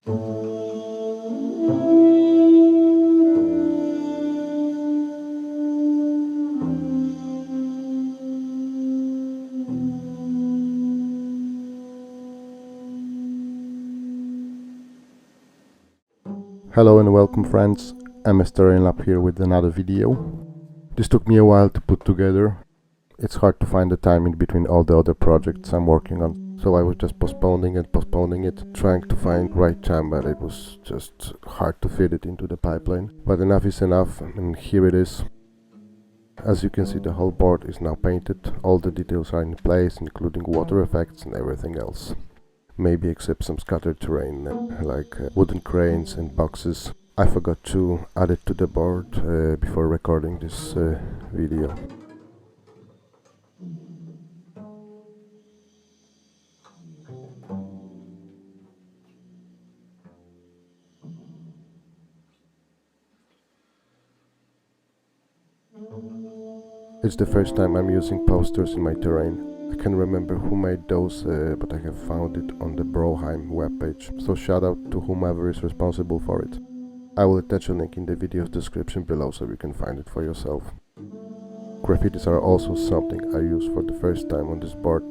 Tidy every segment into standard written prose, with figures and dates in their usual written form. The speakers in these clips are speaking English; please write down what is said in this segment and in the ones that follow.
Hello and welcome friends, MSTerrainLab here with another video. This took me a while to put together. It's hard to find the time in between all the other projects I'm working on, so I was just postponing it, trying to find the right time, but it was just hard to fit it into the pipeline. But enough is enough, and here it is. As you can see, the whole board is now painted, all the details are in place, including water effects and everything else. Maybe except some scattered terrain, like wooden cranes and boxes. I forgot to add it to the board before recording this video. It's the first time I'm using posters in my terrain. I can't remember who made those, but I have found it on the Mordheim webpage, so shout out to whomever is responsible for it. I will attach a link in the video's description below so you can find it for yourself. Graffitis are also something I use for the first time on this board.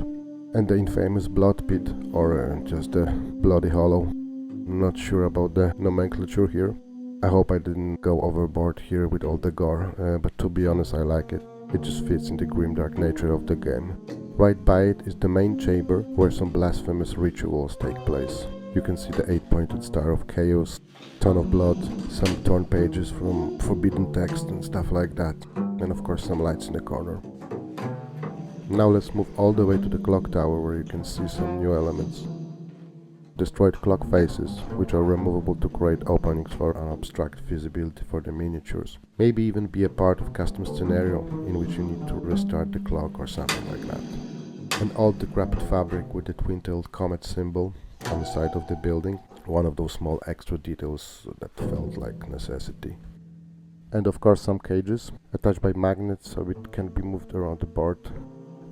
And the infamous blood pit, or just the bloody hollow. Not sure about the nomenclature here. I hope I didn't go overboard here with all the gore, but to be honest I like it. It just fits in the grimdark nature of the game. Right by it is the main chamber, where some blasphemous rituals take place. You can see the 8-pointed star of chaos, ton of blood, some torn pages from forbidden text and stuff like that, and of course some lights in the corner. Now let's move all the way to the clock tower, where you can see some new elements. Destroyed clock faces, which are removable to create openings for an abstract visibility for the miniatures. Maybe even be a part of custom scenario in which you need to restart the clock or something like that. And all the decrepit fabric with the twin-tailed comet symbol on the side of the building, one of those small extra details that felt like necessity. And of course some cages, attached by magnets so it can be moved around the board.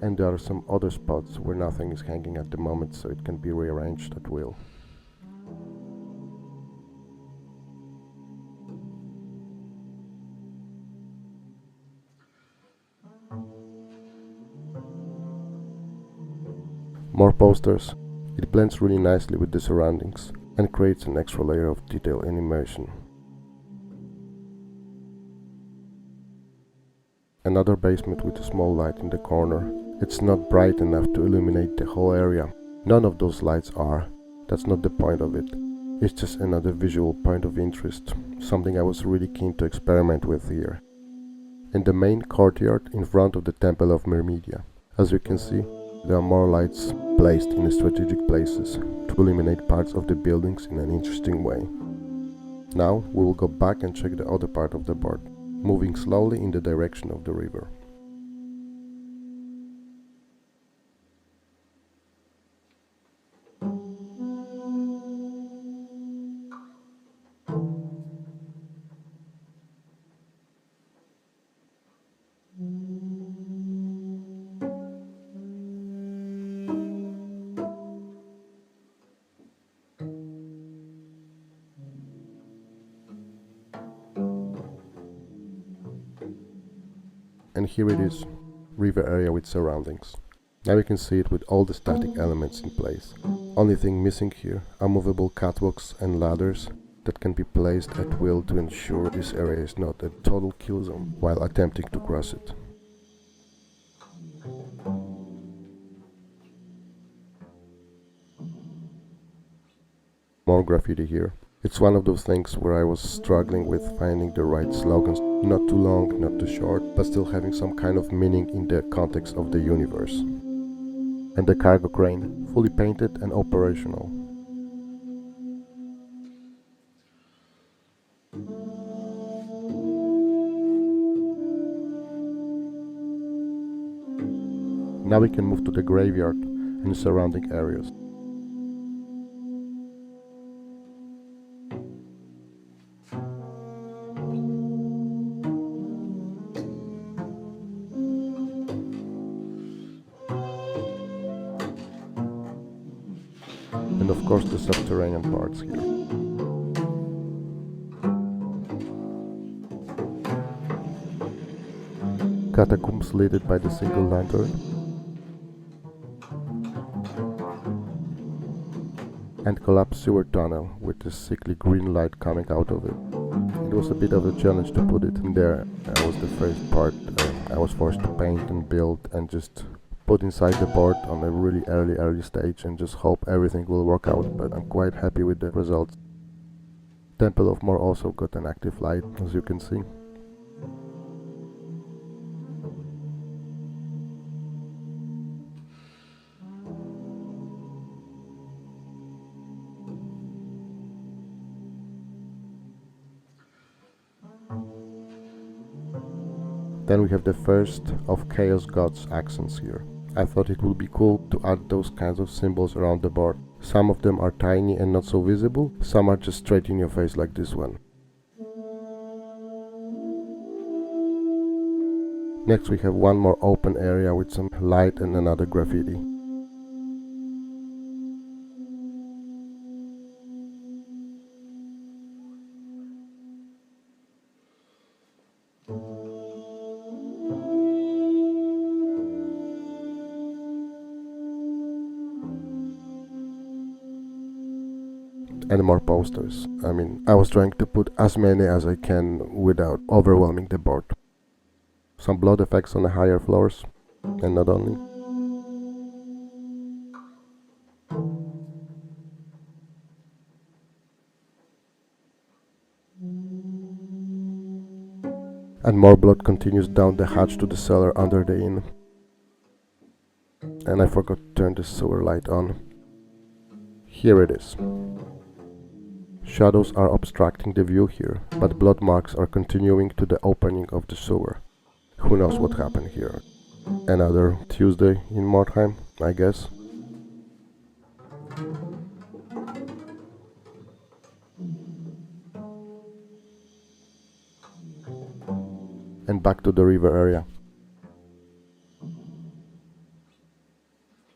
And there are some other spots where nothing is hanging at the moment, so it can be rearranged at will. More posters. It blends really nicely with the surroundings and creates an extra layer of detail and immersion. Another basement with a small light in the corner. It's not bright enough to illuminate the whole area. None of those lights are. That's not the point of it. It's just another visual point of interest, something I was really keen to experiment with here. In the main courtyard in front of the Temple of Mermedia. As you can see, there are more lights placed in strategic places to illuminate parts of the buildings in an interesting way. Now we will go back and check the other part of the board, moving slowly in the direction of the river. And here it is, river area with surroundings. Now you can see it with all the static elements in place. Only thing missing here are movable catwalks and ladders that can be placed at will to ensure this area is not a total kill zone while attempting to cross it. More graffiti here. It's one of those things where I was struggling with finding the right slogans, not too long, not too short, but still having some kind of meaning in the context of the universe. And the cargo crane, fully painted and operational. Now we can move to the graveyard and the surrounding areas. And of course the subterranean parts here. Catacombs lit by the single lantern. And collapsed sewer tunnel with this sickly green light coming out of it. It was a bit of a challenge to put it in there. That was the first part. I was forced to paint and build and just put inside the board on a really early stage and just hope everything will work out, but I'm quite happy with the results. Temple of Mor also got an active light, as you can see. Then we have the first of Chaos God's accents here. I thought it would be cool to add those kinds of symbols around the board. Some of them are tiny and not so visible, some are just straight in your face like this one. Next we have one more open area with some light and another graffiti. And more posters. I was trying to put as many as I can without overwhelming the board. Some blood effects on the higher floors, and not only. And more blood continues down the hatch to the cellar under the inn. And I forgot to turn the sewer light on. Here it is. Shadows are obstructing the view here, but blood marks are continuing to the opening of the sewer. Who knows what happened here? Another Tuesday in Mordheim, I guess. And back to the river area.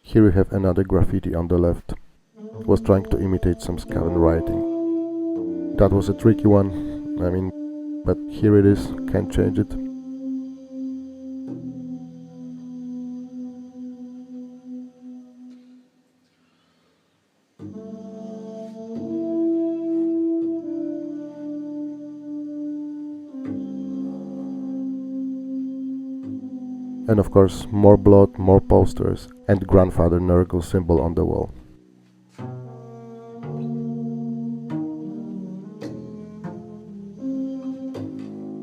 Here we have another graffiti on the left. Was trying to imitate some Scaven writing. That was a tricky one, but here it is, can't change it. And of course, more blood, more posters, and Grandfather Nurgle symbol on the wall.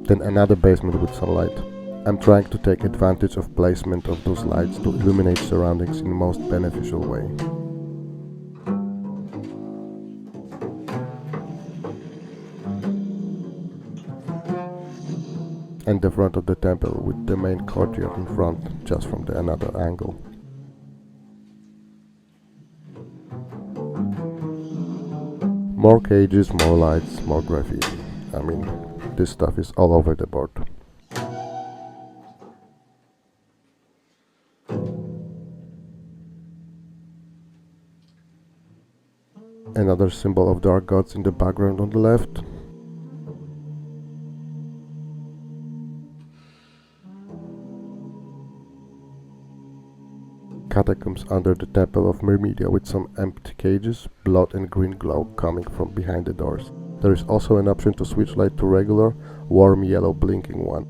Then another basement with some light. I'm trying to take advantage of placement of those lights to illuminate surroundings in the most beneficial way. And the front of the temple with the main courtyard in front, just from another angle. More cages, more lights, more graffiti. This stuff is all over the board. Another symbol of dark gods in the background on the left. Catacombs under the temple of Myrmedia with some empty cages, blood and green glow coming from behind the doors. There is also an option to switch light to regular, warm yellow blinking one.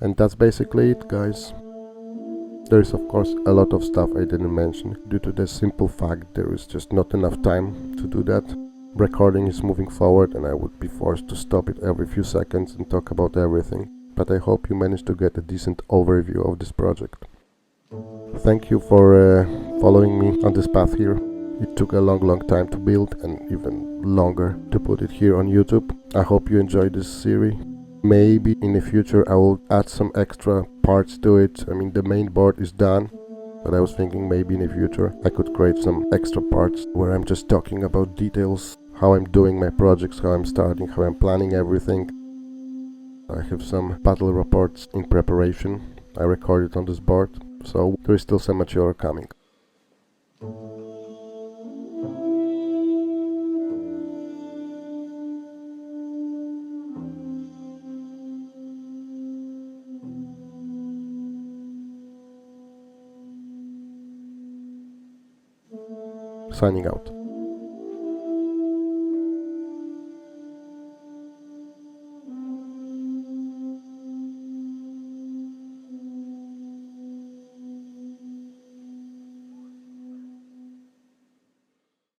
And that's basically it, guys. There is of course a lot of stuff I didn't mention due to the simple fact there is just not enough time to do that. Recording is moving forward and I would be forced to stop it every few seconds and talk about everything, but I hope you managed to get a decent overview of this project. Thank you for following me on this path here. It took a long time to build and even longer to put it here on YouTube. I hope you enjoyed this series. Maybe in the future I will add some extra parts to it. The main board is done, but I was thinking maybe in the future I could create some extra parts where I'm just talking about details, how I'm doing my projects, how I'm starting, how I'm planning everything. I have some battle reports in preparation. I recorded on this board, so there is still some material coming. Signing out.